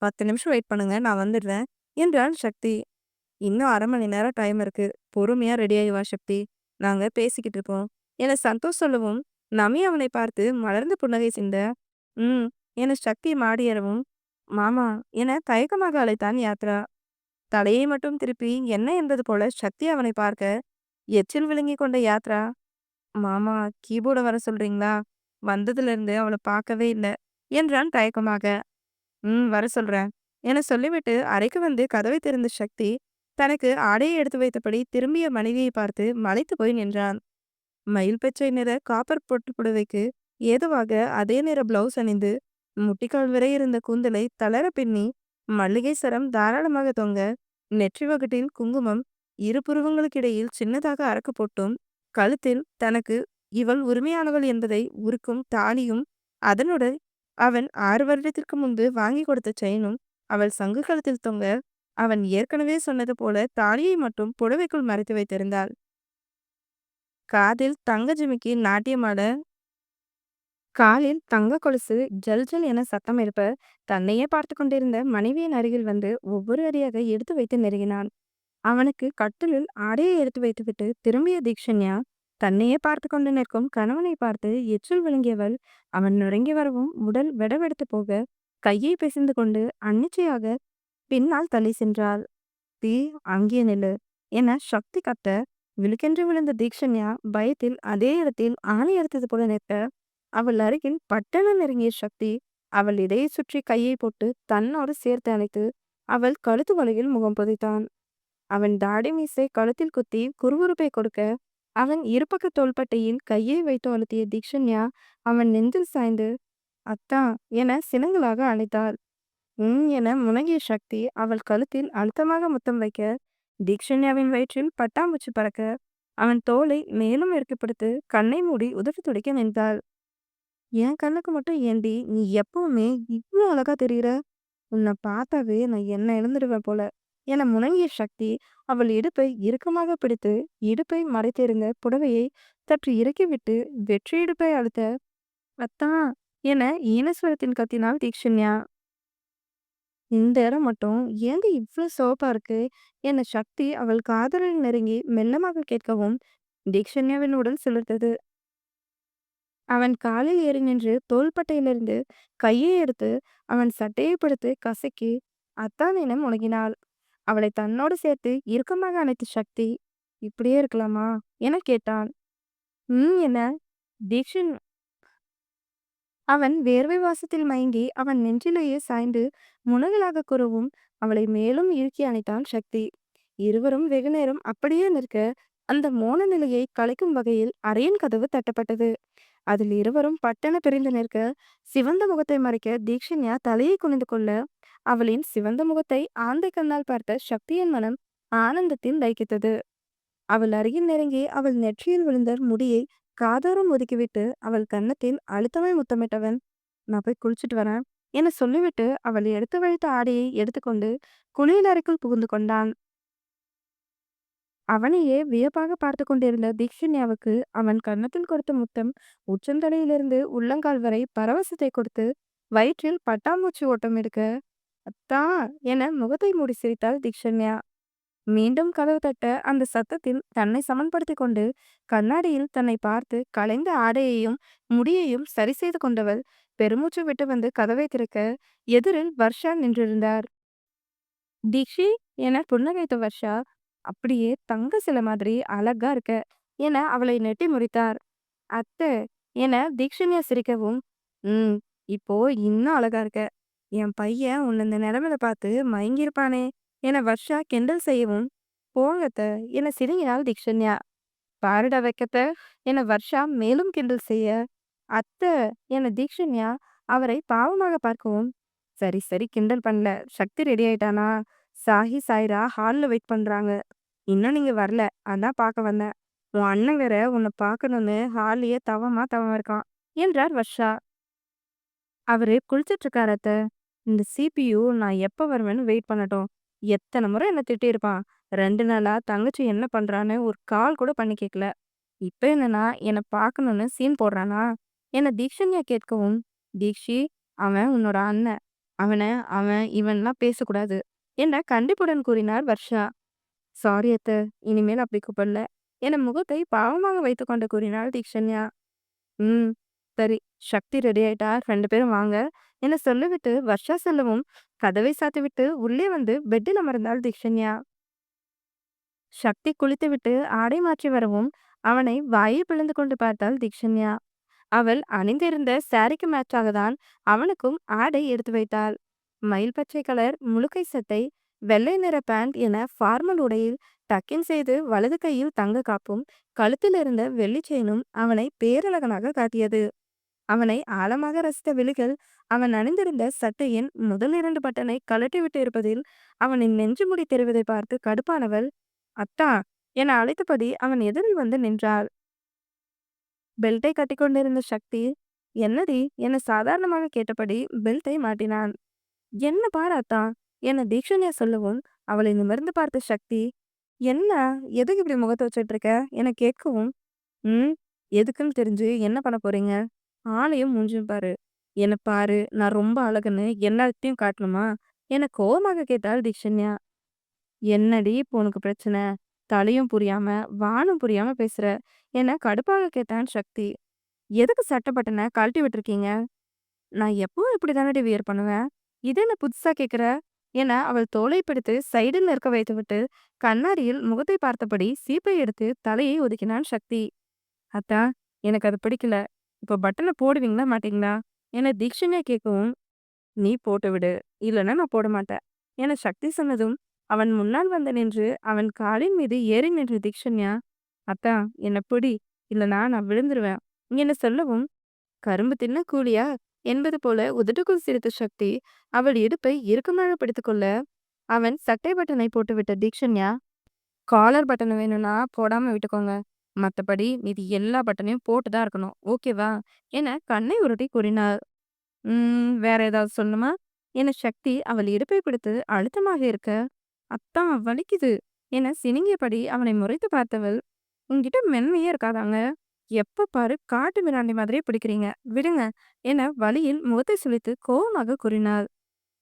10 நிமிஷம் வெயிட் பண்ணுங்க, நான் வந்துடுறேன் என்றாள் சக்தி. இன்னும் 1/2 மணி நேரம் டைம் இருக்கு. பொறுமையா ரெடியாகி வா சக்தி. நாங்க பேசிக்கிட்டு இருப்போம் என சந்தோஷ் சொல்லவும், நமி அவனை பார்த்து மலர்ந்த புன்னகை சிந்த, ம் என சக்தி மாடியேறவும், மாமா என தயக்கமாக அழைத்தான் யாத்ரா. தலையை மட்டும் திருப்பி என்ன என்பது போல சக்தி அவனை பார்க்க, எச்சில் விழுங்கி கொண்ட யாத்ரா, மாமா கீபோர்ட வர சொல்றீங்களா? வந்ததுல இருந்து அவளை பார்க்கவே இல்லை என்றான் தயக்கமாக. வர சொல்றேன் என சொல்லிவிட்டு அறைக்கு வந்து கதவை திறந்த சக்தி தனக்கு ஆடையை எடுத்து வைத்தபடி திரும்பிய மனைவியை பார்த்து மலைத்து போய் நின்றான். மயில் பச்சை நிற காப்பர் பொட்டு புடவைக்கு ஏதுவாக அதே நிற பிளவுஸ் அணிந்து முட்டிக்கால் வரை இருந்த கூந்தலை தளர பின்னி மல்லிகை சரம் தாராளமாக தொங்க, நெற்றி வகுட்டில் குங்குமம், இரு புருவங்களுக்கிடையில் சின்னதாக அரக்கு போட்டும், கழுத்தில் தனக்கு இவள் உரிமையானவள் என்பதை உருக்கும் தாலியும், அதனுடன் அவன் 6 வருடத்திற்கு முன்பு வாங்கி கொடுத்த செயினும் அவள் சங்கு கழுத்தில் தொங்க, அவன் ஏற்கனவே சொன்னது போல தாலியை மட்டும் புடவைக்குள் மறைத்து வைத்திருந்தாள். காதில் தங்க ஜிமிக்கி நாட்டியமாட, காலில் தங்க கொலுசு ஜல் ஜல் என சத்தம் எழுப்ப, தன்னையே பார்த்து கொண்டிருந்த மனைவியின் அருகில் வந்து ஒவ்வொரு அடியாக எடுத்து வைத்து நெருங்கினான். அவனுக்கு கட்டிலில் ஆடையை எடுத்து வைத்துவிட்டு திரும்பிய தீக்ஷண்யா தன்னையே பார்த்து கொண்டு நிற்கும் கணவனை பார்த்து எச்சில் விழுங்கியவள் அவன் நுறங்கி வரவும் உடல் வெடவெடுத்து போக, கையை பிசைந்து கொண்டு அன்னிச்சையாக பின்னால் தள்ளி சென்றாள். தீ அங்கே நில்லு என சக்தி கத்த, விழுக்கென்று விழுந்த தீக்ஷண்யா பயத்தில் அதே இடத்தில் ஆணி எடுத்தது போல நிற்க, அவள் அருகில் பட்டென நெருங்கிய சக்தி அவள் இடையை சுற்றி கையை போட்டு தன்னோடு சேர்த்து அணைத்து அவள் கழுத்து வலையில் முகம் புதைத்தான். அவன் தாடி மீசை கழுத்தில் குத்தி குறுகுறுப்பை கொடுக்க, அவன் இருபக்க தோள்பட்டையில் கையை வைத்து அழுத்திய தீக்ஷண்யா அவன் நெஞ்சில் சாய்ந்து, அத்தா என சினங்களாக அழைத்தாள். என முனகிய சக்தி அவள் கழுத்தில் அழுத்தமாக முத்தம் வைக்க, தீக்ஷண்யாவின் வயிற்றில் பட்டாம்பூச்சி பறக்க, அவன் தோலை மேலும் இறுக்கிப்பிடித்து கண்ணை மூடி உதட்டு துடைக்க நின்றாள். என் கண்ணுக்கு மட்டும் ஏண்டி நீ எப்பவுமே இவ்வளோ அழகா தெரியுற? உன்னை பார்த்தாவே நான் என்ன இழந்துடுவேன் போல என முனங்கிய சக்தி அவள் இடுப்பை இறுக்கமாக பிடித்து இடுப்பை மறைத்திருந்த புடவையை சற்று இறக்கிவிட்டு வெற்றி இடுப்பை அழுத்த, அத்தான் என ஈனஸ்வரத்தின் கத்தினாள் தீக்ஷண்யா. இந்த இடம் மட்டும் ஏங்க இவ்வளோ சிவப்பா இருக்கு என சக்தி அவள் காதலில் நெருங்கி மெல்லமாக கேட்கவும், தீக்ஷண்யாவின் உடல் சிலிர்த்தது. அவன் காலில் ஏறி நின்று தோள்பட்டையிலிருந்து கையை எடுத்து அவன் சட்டையை பிடித்து கசக்கி அத்தான் என முனகினாள். அவளை தன்னோடு சேர்த்து இறுக்கமாக அணைத்த சக்தி, இப்படியே இருக்கலாமா என கேட்டான். என தீக்ஷன் அவன் வேர்வை வாசத்தில் மயங்கி அவன் நெஞ்சிலேயே சாய்ந்து முனகலாக கூறவும், அவளை மேலும் இறுக்கி அணைத்தான் சக்தி. இருவரும் வெகுநேரம் அப்படியே நிற்க, அந்த மோன நிலையை கலைக்கும் வகையில் அறையின் கதவு தட்டப்பட்டது. அதில் இருவரும் பட்டென பிரிந்து நிற்க, சிவந்த முகத்தை மறைக்க தீக்ஷண்யா தலையை குனிந்து கொள்ள, அவளின் சிவந்த முகத்தை ஆந்தை கண்ணால் பார்த்த சக்தியின் மனம் ஆனந்தத்தில் லயித்தது. அவள் அருகில் நெருங்கி அவள் நெற்றியில் விழுந்த முடியை காதோரம் ஒதுக்கிவிட்டு அவள் கன்னத்தில் அழுத்தமாய் முத்தமிட்டவன், நான் போய் குளிச்சுட்டு வரேன் என சொல்லிவிட்டு அவள் எடுத்து வைத்த ஆடையை எடுத்துக்கொண்டு குளியல் அறைக்குள் புகுந்து கொண்டான். அவனையே வியப்பாக பார்த்து கொண்டிருந்த தீக்ஷண்யாவுக்கு அவன் கன்னத்தில் கொடுத்த முத்தம் உச்சந்தலையிலிருந்து உள்ளங்கால் வரை பரவசத்தை கொடுத்து வயிற்றில் பட்டாம்பூச்சி ஓட்டம் எடுக்க, அத்தா என முகத்தை மூடி சிரித்தாள் தீக்ஷண்யா. மீண்டும் கதவு தட்ட அந்த சத்தத்தில் தன்னை சமன்படுத்தி கொண்டு கண்ணாடியில் தன்னை பார்த்து கலைந்த ஆடையையும் முடியையும் சரி செய்து கொண்டவள் பெருமூச்சு விட்டு வந்து கதவை திறக்க, எதிரில் வர்ஷா நின்றிருந்தார். தீக்ஷி என புன்னகைத்த வர்ஷா, அப்படியே தங்க சிலை மாதிரி அழகா இருக்க என அவளை நெட்டி முறித்தார். அத்தை என தீக்ஷண்யா சிரிக்கவும், ம் இப்போ இன்னும் அழகா இருக்க. என் பையன் உன்னை இந்த நிலைமையில பார்த்து மயங்கியிருப்பானே என வர்ஷா கிண்டல் செய்யவும், போங்க அத்த" என சிணுங்கினாள் தீக்ஷண்யா. "பாருடா வெக்கத்த" என வர்ஷா மேலும் கிண்டல் செய்ய, "அத்த" என தீக்ஷண்யா அவரை பாவமாக பார்க்கவும், "சரி சரி கிண்டல் பண்ணல. சக்தி ரெடி ஆயிட்டானா? சாஹி, சாய்ரா ஹால்ல வெயிட் பண்றாங்க. இன்னும் நீங்க வரல. அதான் பார்க்க வந்தேன். உன் அண்ணன் வேற உன்னை பார்க்கணும்னு ஹால்லயே தவமா இருக்கான்" என்றார் வர்ஷா. "அவரு குளிச்சிட்டு இருக்காரு அத்த. இந்த சிபியு நான் எப்ப வருவேன்னு வெயிட் பண்ணட்டும். எத்தனை முறை என்ன திட்டியிருப்பான். 2 நாளா தங்கச்சி என்ன பண்றான்னு ஒரு கால் கூட பண்ணி கேட்கல. இப்ப என்னன்னா என்ன பார்க்கணும்னு சீன் போடுறானா?" என தீக்ஷண்யா கேட்கவும், "தீக்ஷி, அவன் உன்னோட அண்ணன். அவன அவன் இவன்லாம் பேசக்கூடாது" என கண்டிப்புடன் கூறினார் வர்ஷா. "சாரி அத்த, இனிமேல் அப்படி கூப்பிடல" என முகத்தை பாவமாக வைத்துக்கொண்டு கூறினாள் தீக்ஷண்யா. "ம், சரி. சக்தி ரெடி ஆயிட்டா 2 பேரும் வாங்க" என சொல்லிவிட்டு வர்ஷா செல்லவும், கதவை சாத்திவிட்டு உள்ளே வந்து பெட்டில் அமர்ந்தாள் தீக்ஷண்யா. சக்தி குளித்துவிட்டு ஆடை மாற்றி வரவும், அவனை வாயில் பிளந்து கொண்டு பார்த்தாள் தீக்ஷண்யா. அவள் அணிந்திருந்த சாரிக்கு மேட்சாக தான் அவனுக்கும் ஆடை எடுத்து வைத்தாள். மயில் பச்சை கலர் முழுக்கை சட்டை, வெள்ளை நிற பேண்ட் என ஃபார்மல் உடையில் டக்கின் செய்து வலது கையில் தங்க காப்பும், கழுத்தில் இருந்த வெள்ளி செயினும் அவனை பேரழகனாக காட்டியது. அவனை ஆழமாக ரசித்த விழிகள் அவன் அணிந்திருந்த சட்டையின் முதல் 2 பட்டனை கழட்டிவிட்டு இருப்பதில் அவனின் நெஞ்சு முடி தெரிவதை பார்த்து கடுப்பானவள், "அத்தா" என அழைத்தபடி அவன் எதிரில் வந்து நின்றாள். பெல்ட்டை கட்டிக்கொண்டிருந்த சக்தி, "என்னடி" என சாதாரணமாக கேட்டபடி பெல்ட்டை மாட்டினான். "என்ன பாரு அத்தா" என தீக்ஷண்யா சொல்லவும், அவளை நிமிர்ந்து பார்த்த சக்தி, "என்ன, எதுக்கு இப்படி முகத்தை வச்சுட்டு இருக்க" என கேட்கவும், "ம், எதுக்குன்னு தெரிஞ்சு என்ன பண்ண போறீங்க? ஆளையும் மூஞ்சியும் பாரு. என்ன பாரு, நான் ரொம்ப அழகுன்னு எல்லார்கிட்டயும் காட்டணுமா" என கோவமாக கேட்டாள் தீக்ஷண்யா. "என்னடி இப்போ உனக்கு பிரச்சனை? தலையும் புரியாம வானும் புரியாம பேசுற" என கடுப்பாக கேட்டான் சக்தி. "எதுக்கு சட்டை பட்டனை கழட்டி விட்டுருக்கீங்க?" "நான் எப்பவும் இப்படி தானடி வியர் பண்ணுவேன். இது என்ன புதுசா கேட்குற" என அவள் தோளை பிடித்து சைடில் நிற்க வைத்துவிட்டு கண்ணாடியில் முகத்தை பார்த்தபடி சீப்பை எடுத்து தலையை ஒதுக்கினான் சக்தி. "அத்தா, எனக்கு அது பிடிக்கல. இப்போ பட்டனை போடுவீங்களா மாட்டீங்களா" என தீக்ஷண்யா கேட்கவும், "நீ போட்டு விடு, இல்லைன்னா நான் போட மாட்டேன்" என சக்தி சொன்னதும் அவன் முன்னால் வந்து நின்று அவன் காலின் மீது ஏறி நின்ற தீக்ஷண்யா, "அத்தா, என்ன பிடி, இல்லைன்னா நான் விழுந்துருவேன்" என சொல்லவும், "கரும்பு தின்ன கூலியா" என்பது போல உதட்டுக்குள் சிரித்த சக்தி அவள் இடுப்பை இறுக்கமாக பிடித்துக்கொள்ள, அவன் சட்டை பட்டனை போட்டுவிட்ட தீக்ஷண்யா, "காலர் பட்டன் வேணும்னா போடாம விட்டுக்கோங்க. மத்தபடி மீதி எல்லா பட்டனையும் போட்டு தான் இருக்கணும். ஓகேவா" என கண்ணை உருட்டி கூறினாள். வேற ஏதாவது சொல்லணுமா?" என சக்தி அவள் இடுப்பை பிடித்து அழுத்தமாக இருக்க, "அத்தான் வலிக்குது" என சினுங்கியபடி அவனை முறைத்து பார்த்தவள், "உன்கிட்ட மென்மையே இருக்காதாங்க? எப்ப பாரு காட்டு மிராண்டி மாதிரியே பிடிக்கிறீங்க. விடுங்க" என வலியில் முகத்தை சுளித்து கோவமாக கூறினாள்.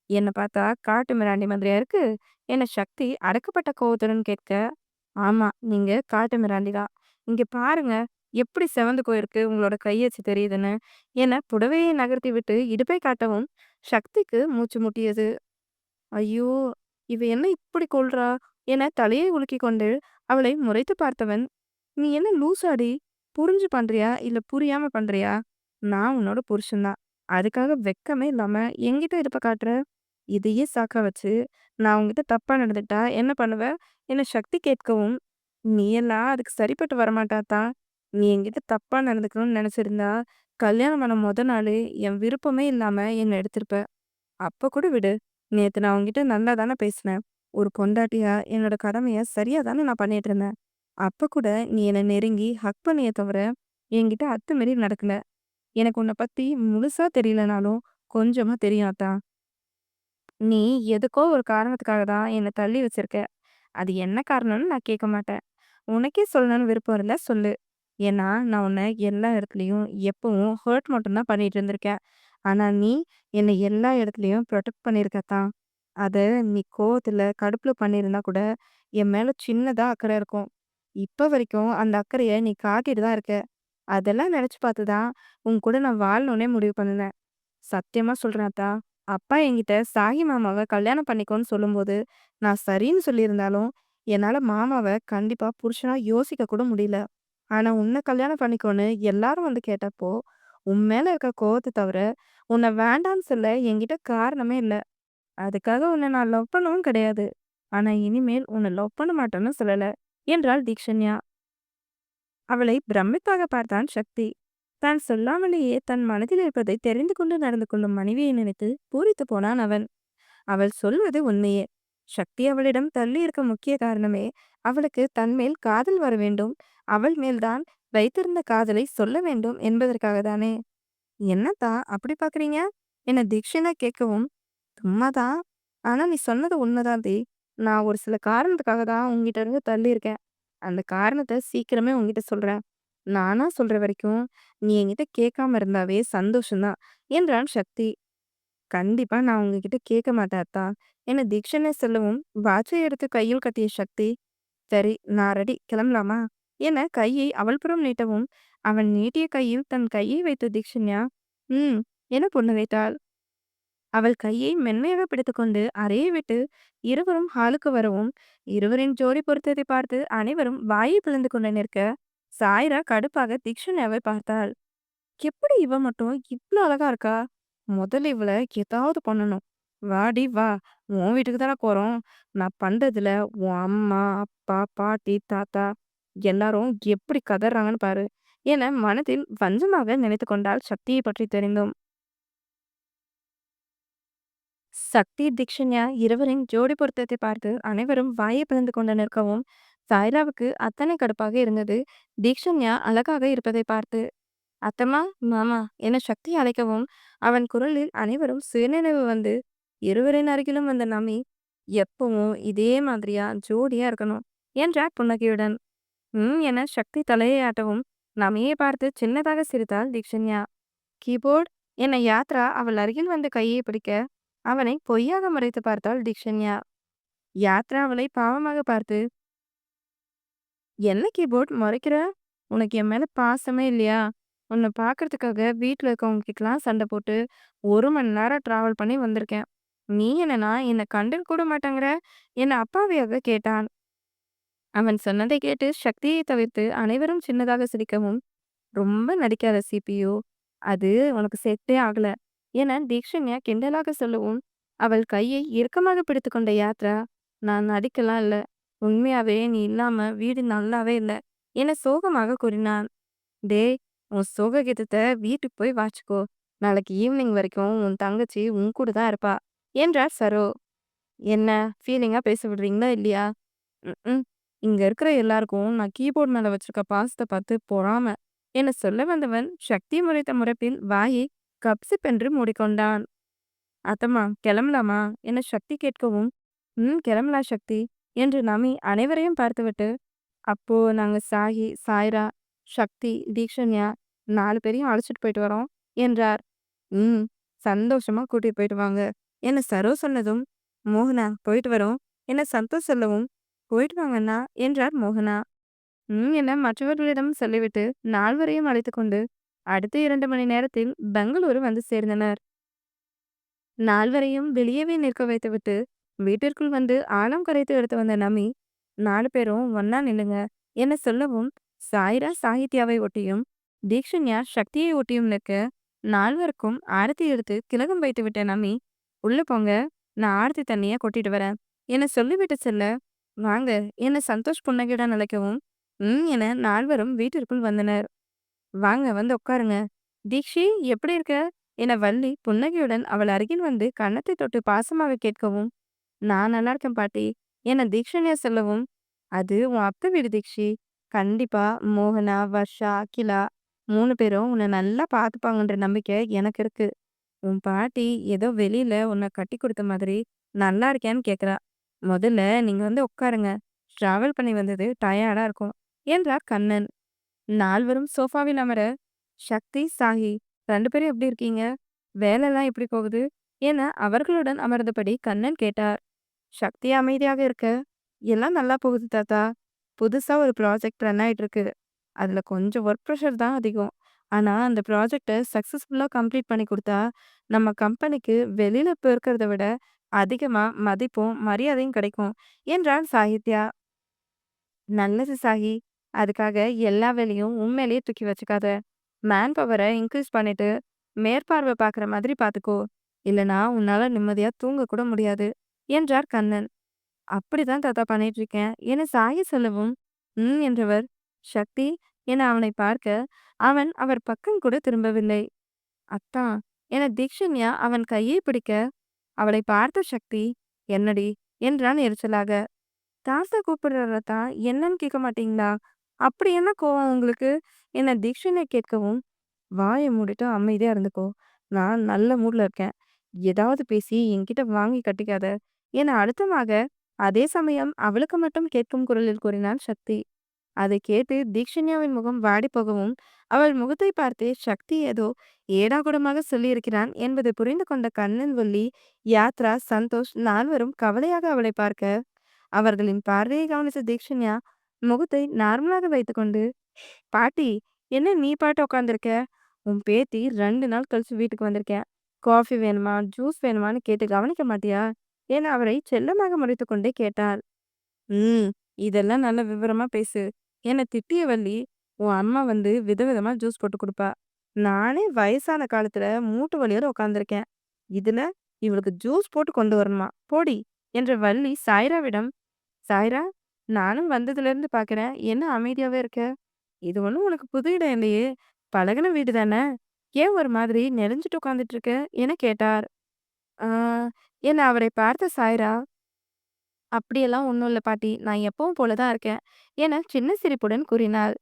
"என்ன பார்த்தா காட்டு மிராண்டி மாதிரியா இருக்கு" என சக்தி அடக்கப்பட்ட கோவத்துடன் கேட்க, "ஆமா, நீங்க காட்டு மிராண்டி தான். இங்க பாருங்க, எப்படி செவந்து போயிருக்கு உங்களோட கையச்சு தெரியுதுன்னு" என புடவையை நகர்த்தி விட்டு இடுப்பை காட்டவும், சக்திக்கு மூச்சு முட்டியது. "ஐயோ! இவ என்ன இப்படி கொல்றா" என தலையை உலுக்கிக் கொண்டு அவளை முறைத்து பார்த்தவன், "நீ என்ன லூசாடி? புரிஞ்சு பண்றியா? இல்ல புரியாம பண்றியா? நான் உன்னோட புருஷன்தான். அதுக்காக வெட்கமே இல்லாம என்கிட்ட இடுப்ப காட்டுற? இதையே சாக்கா வச்சு நான் உன்கிட்ட தப்பா நடந்துட்டா என்ன பண்ணுவ?" என சக்தி கேட்கவும், "நீ எல்லாம் அதுக்கு சரிப்பட்டு வரமாட்டாத்தா. நீ என்கிட்ட தப்பா நடந்துக்கணும்னு நினைச்சிருந்தா, கல்யாணம் ஆன நாளே என் விருப்பமே இல்லாம என்ன எடுத்திருப்ப. அப்ப கூட விடு. நேத்து நான் உன்கிட்ட நல்லா தானே பேசினேன். ஒரு பொண்டாட்டியா என்னோட கடமைய சரியா தானே நான் பண்ணிட்டு இருந்தேன். அப்ப கூட நீ என்ன நெருங்கி ஹக் பண்ணியே தவிர, என்கிட்ட அத்துமீறி நடக்கல. எனக்கு உன்ன பத்தி முழுசா தெரியலனாலும், கொஞ்சமா தெரியும் அத்தா. நீ எதுக்கோ ஒரு காரணத்துக்காக தான் என்ன தள்ளி வச்சிருக்க. அது என்ன காரணம்னு நான் கேட்க மாட்டேன். உனக்கே சொல்லணும்னு விருப்பம் இருந்தா சொல்லு. ஏன்னா, நான் உன்ன எல்லா இடத்துலயும் எப்பவும் ஹர்ட் மட்டும் தான் பண்ணிட்டு இருந்திருக்கேன். ஆனா நீ என்ன எல்லா இடத்துலயும் புரொடெக்ட் பண்ணியிருக்க தான். அத நீ கோவத்துல, கடுப்புல பண்ணியிருந்தா கூட, என் மேல சின்னதா அக்கறை இருக்கும். இப்ப வரைக்கும் அந்த அக்கறைய நீ காட்டிட்டு தான் இருக்க. அதெல்லாம் நினைச்சு பார்த்து தான், உன் கூட நான் வாழணும்னே முடிவு பண்ணுனேன். சத்தியமா சொல்றேன் அத்தா. அப்பா என்கிட்ட சாகி மாமாவ கல்யாணம் பண்ணிக்கோன்னு சொல்லும்போது, நான் சரின்னு சொல்லியிருந்தாலும், என்னால மாமாவ கண்டிப்பா புருஷனா யோசிக்க கூட முடியல. ஆனா உன்ன கல்யாணம் பண்ணிக்கோன்னு எல்லாரும் வந்து கேட்டப்போ, உன் மேல இருக்க கோவத்த தவிர, உன்ன வேண்டான்னு சொல்ல என்கிட்ட காரணமே இல்ல. அதுக்காக உன்ன நான் லவ் பண்ணவும் கிடையாது. ஆனா இனிமேல் உன்னை லவ் பண்ண மாட்டேன்னு சொல்லல என்றாள் தீக்ஷண்யா. அவளை பிரமிப்பாக பார்த்தான் சக்தி. தான் சொல்லாமலேயே தன் மனதில் இருப்பதை தெரிந்து கொண்டு நடந்து கொள்ளும் மனைவியை நினைத்து பூரித்து போனான் அவன். அவள் சொல்வது உண்மையே. சக்தி அவளிடம் தள்ளி இருக்க முக்கிய காரணமே அவளுக்கு தன்மேல் காதல் வர வேண்டும், அவள் மேல்தான் வைத்திருந்த காதலை சொல்ல வேண்டும் என்பதற்காக தானே. என்னத்தா அப்படி பாக்குறீங்க என தீக்ஷனா கேட்கவும், சும்மாதான். ஆனா நீ சொன்னது உண்மைதான் தி. நான் ஒரு சில காரணத்துக்காக தான் உங்ககிட்ட இருந்து தள்ளி இருக்கேன். அந்த காரணத்தை சீக்கிரமே உங்ககிட்ட சொல்றேன். நானா சொல்ற வரைக்கும் நீ என்கிட்ட கேட்காம இருந்தாவே சந்தோஷம்தான் என்றான் சக்தி. கண்டிப்பா நான் உங்ககிட்ட கேட்க மாட்டேன் அத்தா என தீக்ஷனை சொல்லவும், வாட்சை எடுத்து கையில் கட்டிய சக்தி, சரி நான் ரெடி கிளம்பலாமா என கையை அவள் புறம் நீட்டவும், அவன் நீட்டிய கையில் தன் கையை வைத்த தீக்ஷண்யா ம் என புன்னகைத்தாள். அவள் கையை மென்மையாக பிடித்துக்கொண்டு அறையை விட்டு இருவரும் ஹாலுக்கு வரவும், இருவரின் ஜோடி பொருத்தத்தை பார்த்து அனைவரும் வாயை பிளந்து கொண்டு நிற்க, சாய்ரா கடுப்பாக தீக்ஷண்யாவை பார்த்தாள். எப்படி இவ மட்டும் இவ்ளோ அழகா இருக்கா? முதல்ல இவள ஏதாவது பண்ணணும். வாடி வா, உன் வீட்டுக்கு தானே போறோம். நான் பண்றதுல உன் அம்மா, அப்பா, பாட்டி, தாத்தா எல்லாரும் எப்படி கதறாங்கன்னு பாரு என மனதில் வஞ்சமாக நினைத்து கொண்டாள் சக்தியை பற்றி தெரிந்தும். சக்தி, தீக்ஷண்யா இருவரின் ஜோடி பொருத்தத்தை பார்த்து அனைவரும் வாயை பிளந்து கொண்டு நிற்கவும், சாய்ராவுக்கு அத்தனை கடுப்பாக இருந்தது தீக்ஷண்யா அழகாக இருப்பதை பார்த்து. அத்தம்மா, மாமா என சக்தி அழைக்கவும், அவன் குரலில் அனைவரும் சுயநினைவு வந்து, இருவரின் அருகிலும் வந்த நமி, எப்பவும் இதே மாதிரியா ஜோடியா இருக்கணும் என்றார் புன்னகையுடன். என சக்தி தலையை ஆட்டவும், நமியை பார்த்து சின்னதாக சிரித்தாள் தீக்ஷண்யா. கீபோர்ட் என யாத்ரா அவள் அருகில் வந்து கையை பிடிக்க, அவனை பொய்யாக முறைத்து பார்த்தாள் தீக்ஷண்யா. யாத்ரா அவளை பாவமாக பார்த்து, என்ன கீபோர்ட் முறைக்கிற? உனக்கு என் மேல பாசமே இல்லையா? உன்னை பார்க்கறதுக்காக வீட்ல இருக்கவங்க கிட்டலாம் சண்டை போட்டு 1 மணி நேரம் டிராவல் பண்ணி வந்திருக்கேன். நீ என்னன்னா என்னை கண்டுக்க கூட மாட்டேங்கிற என அப்பாவியாக கேட்டான். அவன் சொன்னதை கேட்டு சக்தியை தவிர்த்து அனைவரும் சின்னதாக சிரிக்கவும், ரொம்ப நடிக்காத சிபியு, அது உனக்கு செட்டே ஆகல என தீக்ஷண்யா கிண்டலாக சொல்லவும், அவள் கையை இறுக்கமாக பிடித்துக்கொண்ட யாத்ரா, நான் நடிக்கலாம் இல்ல, உண்மையாவே நீ இல்லாம வீடு நல்லாவே இல்ல என சோகமாக கூறினான். டேய், உன் சோக கீதத்தை வீட்டுக்கு போய் வாச்சுக்கோ. நாளைக்கு ஈவினிங் வரைக்கும் உன் தங்கச்சி உன் கூட தான் இருப்பா என்றார் சரோ. என்ன ஃபீலிங்கா பேச விடுறீங்களா இல்லையா? ம் இங்க இருக்கிற எல்லாருக்கும் நான் கீபோர்ட் மேல வச்சிருக்க பாசத்தை பார்த்து பொறாம என சொல்ல வந்தவன் சக்தி முறைத்த முறைப்பில் வாயை கப்சிப்பென்று மூடிக்கொண்டான். அத்தம்மா கிளம்பலாமா என சக்தி கேட்கவும், கிளம்பலாம் சக்தி என்று நமி அனைவரையும் பார்த்துவிட்டு, அப்போ நாங்க சாயி, சாய்ரா, சக்தி, தீக்ஷண்யா 4 பேரையும் அழைச்சிட்டு போயிட்டு வரோம் என்றார். ம் சந்தோஷமா கூட்டிட்டு போயிட்டு வாங்க என சரோ சொன்னதும், மோகனா போயிட்டு வரோம் என சந்தோஷ் சொல்லவும், போயிட்டு வாங்கண்ணா என்றார் மோகனா. என மற்றவர்களிடம் சொல்லிவிட்டு 4வரையும் அழைத்துக்கொண்டு அடுத்த 2 மணி நேரத்தில் பெங்களூரு வந்து சேர்ந்தனர். 4வரையும் வெளியவே நிற்க வைத்துவிட்டு வீட்டிற்குள் வந்து ஆழம் கரைத்து எடுத்து வந்த நமி, 4 பேரும் ஒன்னா நில்லுங்க என சொல்லவும், சாய்ரா சாகித்யாவை ஒட்டியும் தீக்ஷண்யா சக்தியை ஒட்டியும் நிற்க, 4வருக்கும் ஆரத்தி எடுத்து திலகம் வைத்து விட்ட நமி, உள்ள போங்க, நான் ஆரத்தி தண்ணிய கொட்டிட்டு வரேன் என சொல்லிவிட்டு செல்ல, வாங்க என சந்தோஷ் புன்னகையுடன் அழைக்கவும், என 4வரும் வீட்டிற்குள் வந்தனர். வாங்க வந்து உட்காருங்க. தீக்ஷி எப்படி இருக்க என வள்ளி புன்னகையுடன் அவள் அருகில் வந்து கன்னத்தை தொட்டு பாசமாக கேட்கவும், நான் நல்லா இருக்கேன் பாட்டி என தீக்ஷண்யா சொல்லவும், அது உன் அத்தை வீடு தீக்ஷி. கண்டிப்பா மோகனா, வர்ஷா, அகிலா 3 பேரும் உன்னை நல்லா பார்த்துப்பாங்கன்ற நம்பிக்கை எனக்கு இருக்கு. உன் பாட்டி ஏதோ வெளியில உன்னை கட்டி கொடுத்த மாதிரி நல்லா இருக்கேன்னு கேக்குறா. முதல்ல நீங்க வந்து உட்காருங்க. டிராவல் பண்ணி வந்தது டயர்டா இருக்கும் என்றார் கண்ணன். 4வரும் சோஃபாவில் அமர, சக்தி, சாஹி 2 பேரும் எப்படி இருக்கீங்க? வேலைலாம் எப்படி போகுது என அவர்களுடன் அமர்ந்தபடி கண்ணன் கேட்டார். சக்தி அமைதியாக இருக்க, எல்லாம் நல்லா போகுது தாத்தா. புதுசா ஒரு ப்ராஜெக்ட் ரன் ஆயிட்டு இருக்கு. அதுல கொஞ்சம் ஒர்க் ப்ரெஷர் தான் அதிகம். ஆனா அந்த ப்ராஜெக்டை சக்சஸ்ஃபுல்லா கம்ப்ளீட் பண்ணி கொடுத்தா நம்ம கம்பெனிக்கு வெளியில இப்போ இருக்கிறத விட அதிகமா மதிப்பும் மரியாதையும் கிடைக்கும் என்றான் சாகித்யா. நல்லது சாகி. அதுக்காக எல்லா வேலையும் உன் மேலேயே தூக்கி வச்சுக்காத. மேன் பவரை இன்க்ரீஸ் பண்ணிட்டு மேற்பார்வை பார்க்குற மாதிரி பார்த்துக்கோ. இல்லனா உன்னால நிம்மதியா தூங்க கூட முடியாது என்றார் கண்ணன். அப்படிதான் தாத்தா பண்ணிட்டு இருக்கேன் என சாய சொல்லவும், என்றவர். சக்தி என அவனை பார்க்க, அவன் அவர் பக்கம் கூட திரும்பவில்லை. அத்தா என தீக்ஷண்யா அவன் கையை பிடிக்க, அவளை பார்த்த சக்தி, என்னடி என்றான் எரிச்சலாக. தாத்தா கூப்பிடுறதா என்னன்னு கேட்க மாட்டீங்களா? அப்படி என்ன கோவம் உங்களுக்கு? என தீக்ஷண்யா கேட்கவும், வாய மூடிட்டு அமைதியா இருந்துக்கோ. நான் நல்ல மூட்ல இருக்கேன். ஏதாவது பேசி என்கிட்ட வாங்கி கட்டிக்காத. என அழுத்தமாக, அதே சமயம் அவளுக்கு மட்டும் கேட்கும் குரலில் கூறினான் சக்தி. அதை கேட்டு தீக்ஷண்யாவின் முகம் வாடிப் போகவும், அவள் முகத்தை பார்த்தே சக்தி ஏதோ ஏடாகூடமாக சொல்லியிருக்கிறான் என்பதை புரிந்து கொண்ட கண்ணன், வள்ளி, யாத்ரா, சந்தோஷ் நால்வரும் கவலையாக அவளை பார்க்க, அவர்களின் பார்வையை கவனித்த தீக்ஷண்யா முகத்தை நார்மலாக வைத்துக்கொண்டு, பாட்டி, என்ன நீ பாட்டு உட்காந்துருக்க? உன் பேத்தி 2 நாள் கழிச்சு வீட்டுக்கு வந்திருக்கேன். காஃபி வேணுமா? ஜூஸ் வேணுமான்னு கேட்டு கவனிக்க மாட்டியா? என அவரை செல்லமாக முறைத்துக்கொண்டே கேட்டாள். ம். இதெல்லாம் நல்ல விவரமா பேசு. என்ன திட்டிய வள்ளி, உன் அம்மா வந்து விதவிதமா ஜூஸ் போட்டு குடுப்பா. நானே வயசான காலத்துல மூட்டு வலியோட உட்காந்துருக்கேன். இதுல இவளுக்கு ஜூஸ் போட்டு கொண்டு வரணுமா? போடி! என்ற வள்ளி சாய்ராவிடம், சாய்ரா, நானும் வந்ததுலேருந்து பார்க்குறேன். என்ன அமைதியாவே இருக்க? இது ஒண்ணும் உனக்கு புது இடம் இல்லையே! பழகுன வீடு தானே! ஏன் ஒரு மாதிரி நெளிஞ்சுட்டு உட்காந்துட்டு இருக்க? என கேட்டார். ஆ என அவரை பார்த்த சாய்ரா, அப்படியெல்லாம் ஒண்ணும் இல்ல பாட்டி. நான் எப்பவும் போல தான் இருக்கேன். என சின்ன சிரிப்புடன் கூறினாள்.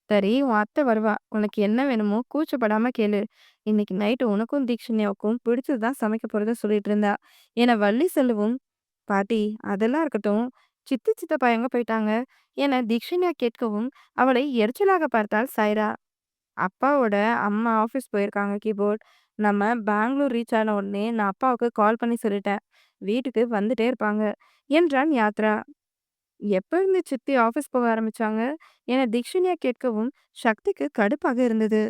சரி, உன் அத்தை வருவா. உனக்கு என்ன வேணுமோ கூச்சப்படாம கேளு. இன்னைக்கு நைட்டு உனக்கும் தீக்ஷண்யாவுக்கும் பிடிச்சது தான் சமைக்க போறதா சொல்லிட்டு இருந்தா. என வள்ளி சொல்லவும், பாட்டி, அதெல்லாம் இருக்கட்டும். சித்தி சித்தப்பா எங்க போயிட்டாங்க? என தீக்ஷண்யா கேட்கவும், அவளை எரிச்சலாக பார்த்தாள் சாய்ரா. அப்பாவோட அம்மா ஆஃபீஸ் போயிருக்காங்க கீபோர்ட். நம்ம பெங்களூர் ரீச் ஆன உடனே நான் அப்பாவுக்கு கால் பண்ணி சொல்லிட்டேன். வீட்டுக்கு வந்துட்டே இருப்பாங்க என்றான் யாத்ரா. எப்ப இருந்து சித்தி ஆஃபீஸ் போக ஆரம்பிச்சாங்க? என தீக்ஷண்யா கேட்கவும் சக்திக்கு கடுப்பாக இருந்தது.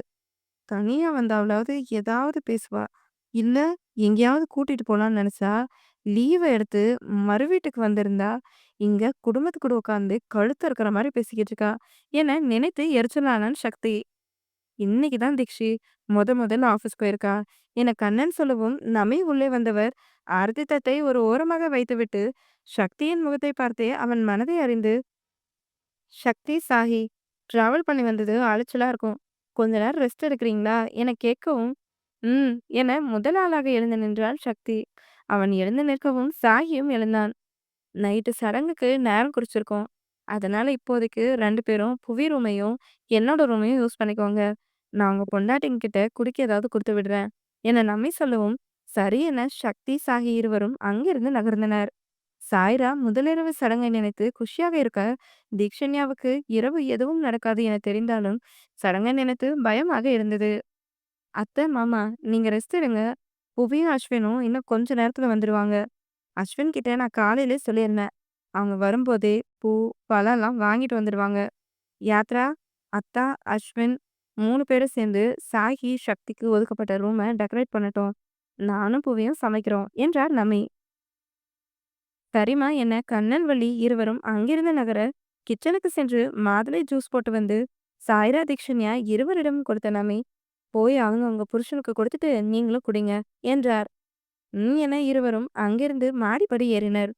தனியா வந்தாவளாவது ஏதாவது பேசுவா. இல்ல எங்கேயாவது கூட்டிட்டு போலான்னு நினைச்சா, லீவ எடுத்து மறு வீட்டுக்கு வந்திருந்தா, இங்க குடும்பத்து கூட உட்காந்து கழுத்து இருக்கிற மாதிரி பேசிக்கிட்டு இருக்கா என நினைத்து எரிச்சலானான் சக்தி. இன்னைக்கு தான் தீக்ஷி முதல்ல ஆஃபீஸ் போயிருக்கா என கண்ணன் சொல்லவும், நமி உள்ளே வந்தவர் ஆரத்தி தட்டை ஒரு ஓரமாக வைத்துவிட்டு சக்தியின் முகத்தை பார்த்தே அவன் மனதை அறிந்து, சக்தி, சாஹி, டிராவல் பண்ணி வந்தது அலைச்சலா இருக்கும். கொஞ்ச நேரம் ரெஸ்ட் எடுக்கிறீங்களா என கேட்கவும், ம் என முதல் ஆளாக எழுந்து நின்றாள் சக்தி. அவன் எழுந்து நிற்கவும் சாகியும் எழுந்தான். நைட்டு சடங்குக்கு நேரம் குறிச்சிருக்கோம். அதனால இப்போதைக்கு 2 பேரும் புவி ரூமையும், என்னோட ரூமையும் யூஸ் பண்ணிக்கோங்க. நான் உங்க பொண்டாட்டிங்க கிட்ட குடிக்க ஏதாவது குடுத்து விடுறேன். என நம்மி சொல்லவும், சரி என சக்தி, சாகி இருவரும் அங்கிருந்து நகர்ந்தனர். சாய்ரா முதலிரவு சடங்கை நினைத்து குஷியாக இருக்க, தீக்ஷண்யாவுக்கு இரவு எதுவும் நடக்காது என தெரிந்தாலும், சடங்கை நினைத்து பயமாக இருந்தது. அத்தை, மாமா, நீங்க ரெஸ்ட் எடுங்க. புவியும், அஸ்வினும் இன்னும் கொஞ்ச நேரத்துல வந்துருவாங்க. அஸ்வின் கிட்ட நான் காலையிலே சொல்லியிருந்தேன். அவங்க வரும்போதே பூ, பழம்லாம் வாங்கிட்டு வந்துடுவாங்க. யாத்ரா, அத்தா, அஸ்வின் 3 பேரும் சேர்ந்து சாகி, சக்திக்கு ஒதுக்கப்பட்ட ரூமை டெக்கரேட் பண்ணட்டும். நானும் புவியும் சமைக்கிறோம் என்றார் நமி. சரிம்மா என கண்ணன், வள்ளி இருவரும் அங்கிருந்து நகர, கிச்சனுக்கு சென்று மாதுளை ஜூஸ் போட்டு வந்து சாய்ரா, தீக்ஷண்யா இருவரிடமும் கொடுத்த நமி, போய் அவங்க புருஷனுக்கு கொடுத்துட்டு நீங்களும் குடிங்க என்றார். என இருவரும் அங்கிருந்து மாடிப்படி ஏறினர்.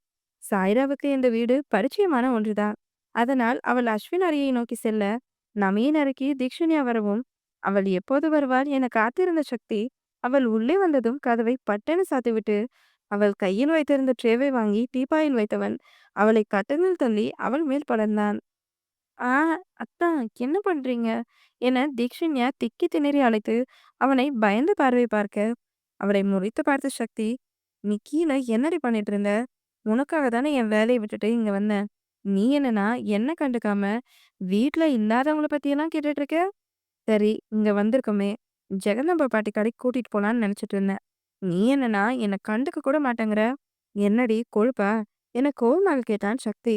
சாய்ராவுக்கு இந்த வீடு பரிச்சயமான ஒன்றுதான். அதனால் அவள் அஸ்வின் அறையை நோக்கி செல்ல, நமியின் அறைக்கு தீக்ஷண்யா வரவும், அவள் எப்போது வருவாள் என காத்திருந்த சக்தி, அவள் உள்ளே வந்ததும் கதவை பட்டென சாத்திவிட்டு, அவள் கையில் வைத்திருந்த ட்ரேவை வாங்கி டீப்பாயில் வைத்தவன் அவளை கட்டிலில் தள்ளி அவள் மேல் படர்ந்தான். ஆ, அத்தா, என்ன பண்றீங்க என தீக்ஷண்யா திக்கி திணறி அழைத்து அவனை பயந்து பார்வை பார்க்க, அவளை முறைத்து பார்த்த சக்தி, நீ கீழே என்னடி பண்ணிட்டு இருந்த? உனக்காக தானே என் வேலையை விட்டுட்டு இங்க வந்தேன். நீ என்னன்னா என்ன கண்டுக்காம வீட்ல இல்லாதவங்கள பத்தியெல்லாம் கேட்டுட்டு இருக்க? சரி, இங்க வந்திருக்கோமே, ஜெகதம்ப பாட்டி கடைக்கு கூட்டிட்டு போலான்னு நினைச்சிட்டு இருந்தேன். நீ என்னன்னா என்ன கண்டுக்க கூட மாட்டேங்கிற? என்னடி கொழுப்பா என கோவமாக கேட்டான் சக்தி.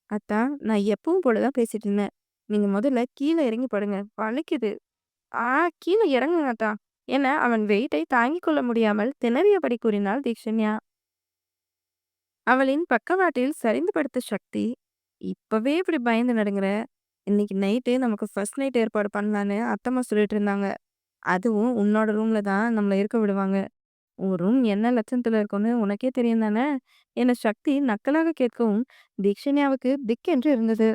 அத்தா, நான் எப்பவும் போல தான் பேசிட்டு இருந்தேன். நீங்க முதல்ல கீழே இறங்கி படுங்க. வலிக்குது. ஆ, கீழே இறங்குங்க அத்தா என அவன் வெயிட்டை தாங்கிக் கொள்ள முடியாமல் திணறியபடி கூறினாள் தீக்ஷண்யா. அவளின் பக்கவாட்டில் சரிந்து படுத்த சக்தி, இப்பவே இப்படி பயந்து நடுங்குற? இன்னைக்கு நைட்டு நமக்கு ஃபர்ஸ்ட் நைட் ஏற்பாடு பண்ணலான்னு அத்தம்மா சொல்லிட்டு இருந்தாங்க. அதுவும் உன்னோட ரூம்ல தான் நம்மள இருக்க விடுவாங்க. "உன் ரூம் என்ன லட்சணத்துல இருக்கும்னு உனக்கே தெரியும் தானே?" என சக்தி நக்கலாக கேட்கவும், தீக்ஷண்யாவுக்கு திக்கென்று இருந்தது.